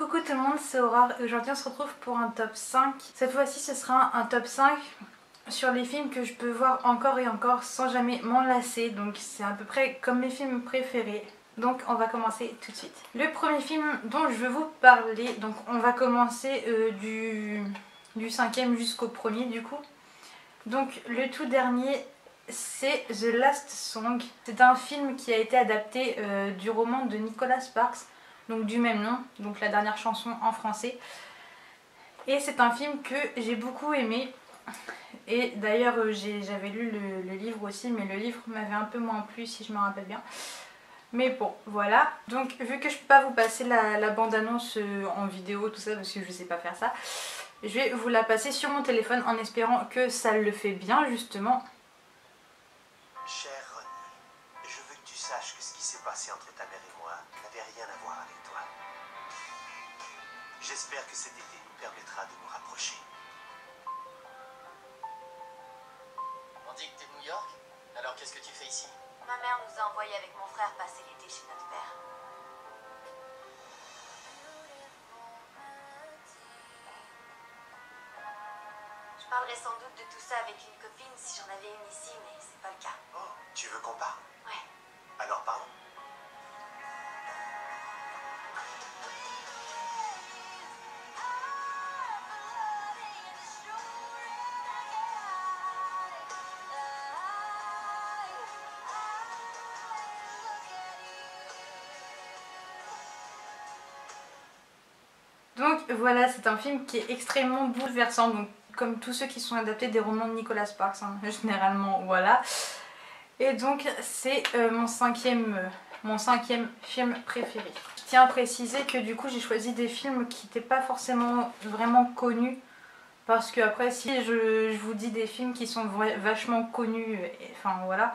Coucou tout le monde, c'est Aurore et aujourd'hui on se retrouve pour un top 5. Cette fois-ci ce sera un top 5 sur les films que je peux voir encore et encore sans jamais m'en lasser. Donc c'est à peu près comme mes films préférés. Donc on va commencer tout de suite. Le premier film dont je veux vous parler, donc on va commencer du cinquième jusqu'au premier du coup. Donc le tout dernier c'est The Last Song. C'est un film qui a été adapté du roman de Nicholas Sparks, donc du même nom, donc la dernière chanson en français. Et c'est un film que j'ai beaucoup aimé. Et d'ailleurs j'avais lu le livre aussi, mais le livre m'avait un peu moins plu si je me rappelle bien. Mais bon, voilà. Donc vu que je peux pas vous passer la bande-annonce en vidéo, tout ça, parce que je sais pas faire ça, je vais vous la passer sur mon téléphone en espérant que ça le fait bien justement. Cher Ronnie, je veux que tu saches que ce qui s'est passé entre ta mère et moi n'avait rien à voir avec toi. J'espère que cet été nous permettra de nous rapprocher. On dit que t'es de New York? Alors qu'est-ce que tu fais ici? Ma mère nous a envoyés avec mon frère passer l'été chez notre père. Je parlerai sans doute de tout ça avec une copine si j'en avais une ici, mais c'est pas le cas. Oh, tu veux qu'on parle? Ouais. Alors parlons. Donc voilà, c'est un film qui est extrêmement bouleversant, donc comme tous ceux qui sont adaptés des romans de Nicholas Sparks, hein, généralement, voilà. Et donc c'est mon cinquième film préféré. Je tiens à préciser que du coup j'ai choisi des films qui n'étaient pas forcément vraiment connus, parce que après si je vous dis des films qui sont vachement connus, enfin voilà,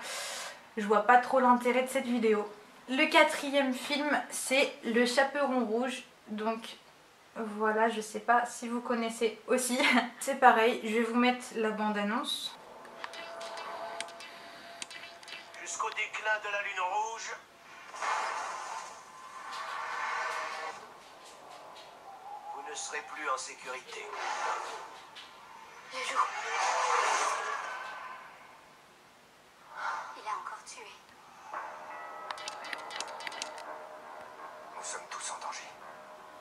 je vois pas trop l'intérêt de cette vidéo. Le quatrième film c'est Le Chaperon Rouge, donc voilà, je sais pas si vous connaissez aussi. C'est pareil, je vais vous mettre la bande-annonce. Jusqu'au déclin de la lune rouge, vous ne serez plus en sécurité. Le loup. Il a encore tué. Nous sommes tous en danger.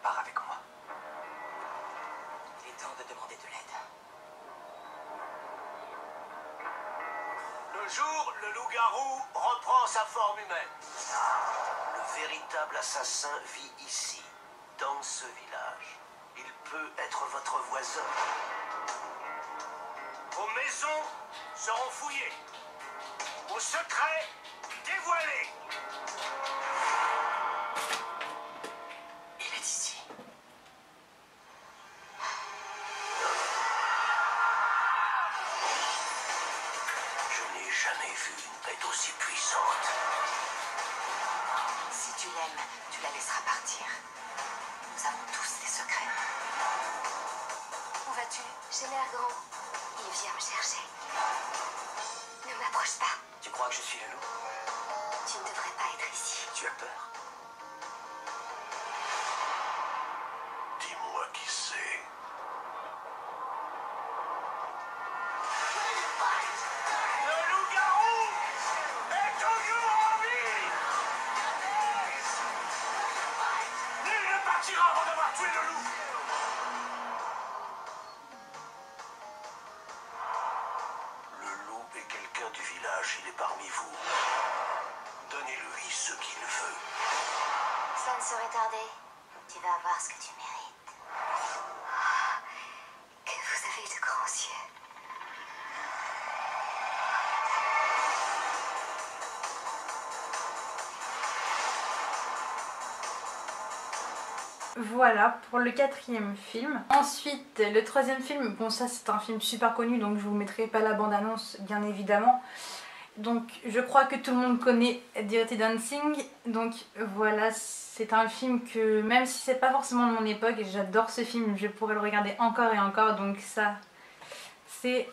Pars avec moi. Il est temps de demander de l'aide. Le jour, le loup-garou reprend sa forme humaine. Le véritable assassin vit ici, dans ce village. Il peut être votre voisin. Vos maisons seront fouillées. Vos secrets dévoilés. Il est ici. Je n'ai jamais vu une bête aussi puissante. Si tu l'aimes, tu la laisseras partir. Nous avons tous des secrets. Où vas-tu? J'ai l'air grand. Il vient me chercher. Ne m'approche pas. Tu crois que je suis le loup? Tu ne devrais pas être ici. Tu as peur? Dis-moi qui c'est. Le loup-garou est toujours en vie! Nul ne partira avant d'avoir tué le loup! Le loup est quelqu'un du village, il est parmi vous. Donnez-lui ce qu'il veut. Ça ne saurait tarder. Tu vas avoir ce que tu mérites. Ah, que vous avez de grands yeux. Voilà pour le quatrième film. Ensuite, le troisième film, bon ça c'est un film super connu, donc je vous mettrai pas la bande-annonce bien évidemment. Donc je crois que tout le monde connaît Dirty Dancing. Donc voilà, c'est un film que même si c'est pas forcément de mon époque, j'adore ce film, je pourrais le regarder encore et encore. Donc ça, c'est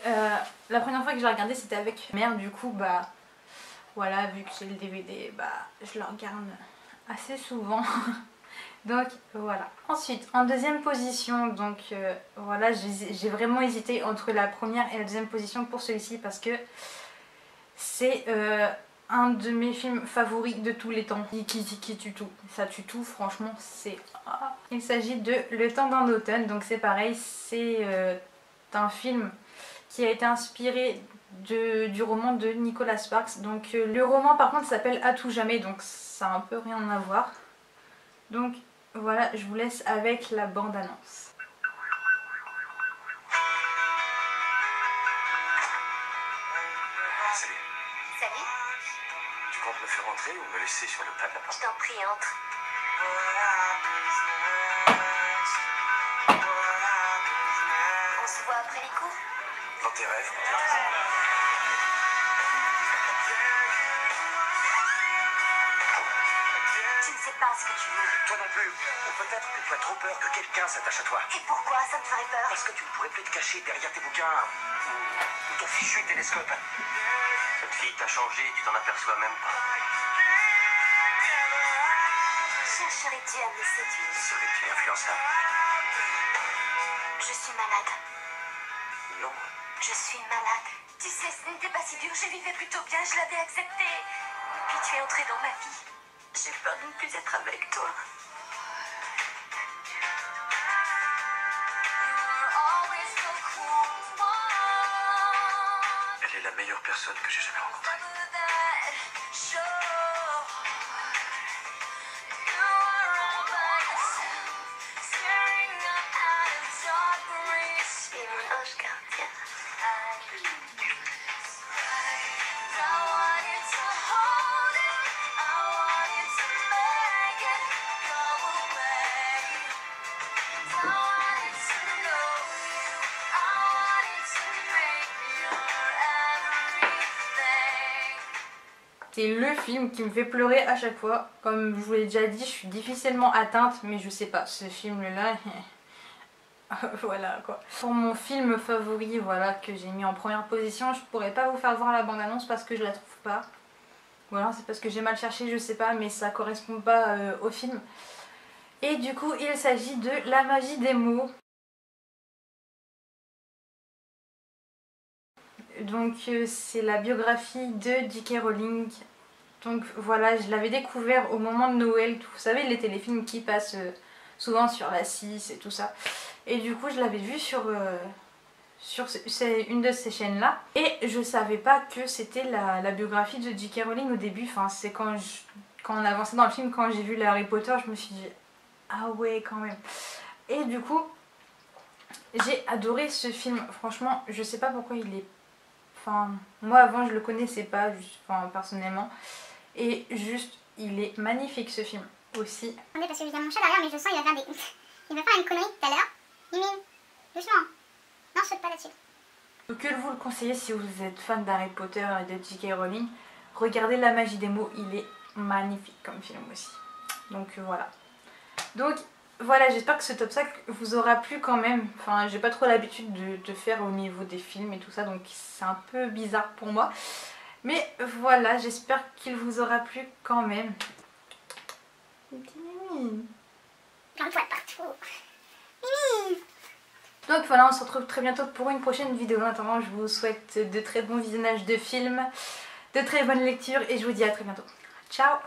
la première fois que je l'ai regardé, c'était avec ma mère. Du coup bah voilà, vu que j'ai le DVD, bah je le regarde assez souvent. Donc voilà. Ensuite, en deuxième position, donc voilà, j'ai vraiment hésité entre la première et la deuxième position pour celui-ci parce que c'est un de mes films favoris de tous les temps. Qui tue tout. Ça tue tout, franchement, c'est... Ah. Il s'agit de Le temps d'un automne, donc c'est pareil, c'est un film qui a été inspiré du roman de Nicholas Sparks. Donc le roman par contre s'appelle À tout jamais, donc ça a un peu rien à voir. Donc voilà, je vous laisse avec la bande-annonce. Salut. Salut, Tu comptes me faire entrer ou me laisser sur le pas de la porte? je t'en prie, entre. On se voit après les cours? Dans tes rêves. Tu ne sais pas ce que tu veux. Toi non plus. Ou peut-être que tu as trop peur que quelqu'un s'attache à toi. Et pourquoi ça me ferait peur? Parce que tu ne pourrais plus te cacher derrière tes bouquins ou ton fichu télescope. Cette fille t'a changé, tu t'en aperçois même pas. Chercherais-tu à me séduire? Serais-tu influençable? Je suis malade. Non. Je suis malade. Tu sais, ce n'était pas si dur, je vivais plutôt bien, je l'avais accepté. Puis tu es entré dans ma vie. J'ai peur de ne plus être avec toi. Elle est la meilleure personne que j'ai jamais rencontrée. Et mon ange gardien. C'est le film qui me fait pleurer à chaque fois. Comme je vous l'ai déjà dit, je suis difficilement atteinte, mais je sais pas, ce film-là, voilà quoi. Pour mon film favori, voilà, que j'ai mis en première position, je pourrais pas vous faire voir la bande-annonce parce que je la trouve pas. Voilà, c'est parce que j'ai mal cherché, je sais pas, mais ça correspond pas au film. Et du coup, il s'agit de La magie des mots. Donc c'est la biographie de J.K. Rowling. Donc voilà, je l'avais découvert au moment de Noël. Vous savez, les téléfilms qui passent souvent sur la 6 et tout ça. Et du coup, je l'avais vu sur une de ces chaînes-là. Et je savais pas que c'était la biographie de J.K. Rowling au début. Enfin, c'est quand on avançait dans le film, quand j'ai vu les Harry Potter, je me suis dit ah ouais, quand même. Et du coup, j'ai adoré ce film. Franchement, je sais pas pourquoi il est... Enfin, moi avant je le connaissais pas, juste, enfin, personnellement. Et juste, il est magnifique ce film aussi. Attendez, parce que j'ai mon chat derrière, mais je sens il va faire des... Il va faire une connerie tout à l'heure. Mimi, doucement. Non, saute pas là-dessus. Que vous le conseillez si vous êtes fan d'Harry Potter et de J.K. Rowling. Regardez La magie des mots, il est magnifique comme film aussi. Donc voilà. Donc voilà, j'espère que ce top 5 vous aura plu quand même. Enfin, j'ai pas trop l'habitude de faire au niveau des films et tout ça, donc c'est un peu bizarre pour moi. Mais voilà, j'espère qu'il vous aura plu quand même. Mimi. Plein de poils partout. Mimi. Donc voilà, on se retrouve très bientôt pour une prochaine vidéo. En attendant, je vous souhaite de très bons visionnages de films, de très bonnes lectures et je vous dis à très bientôt. Ciao!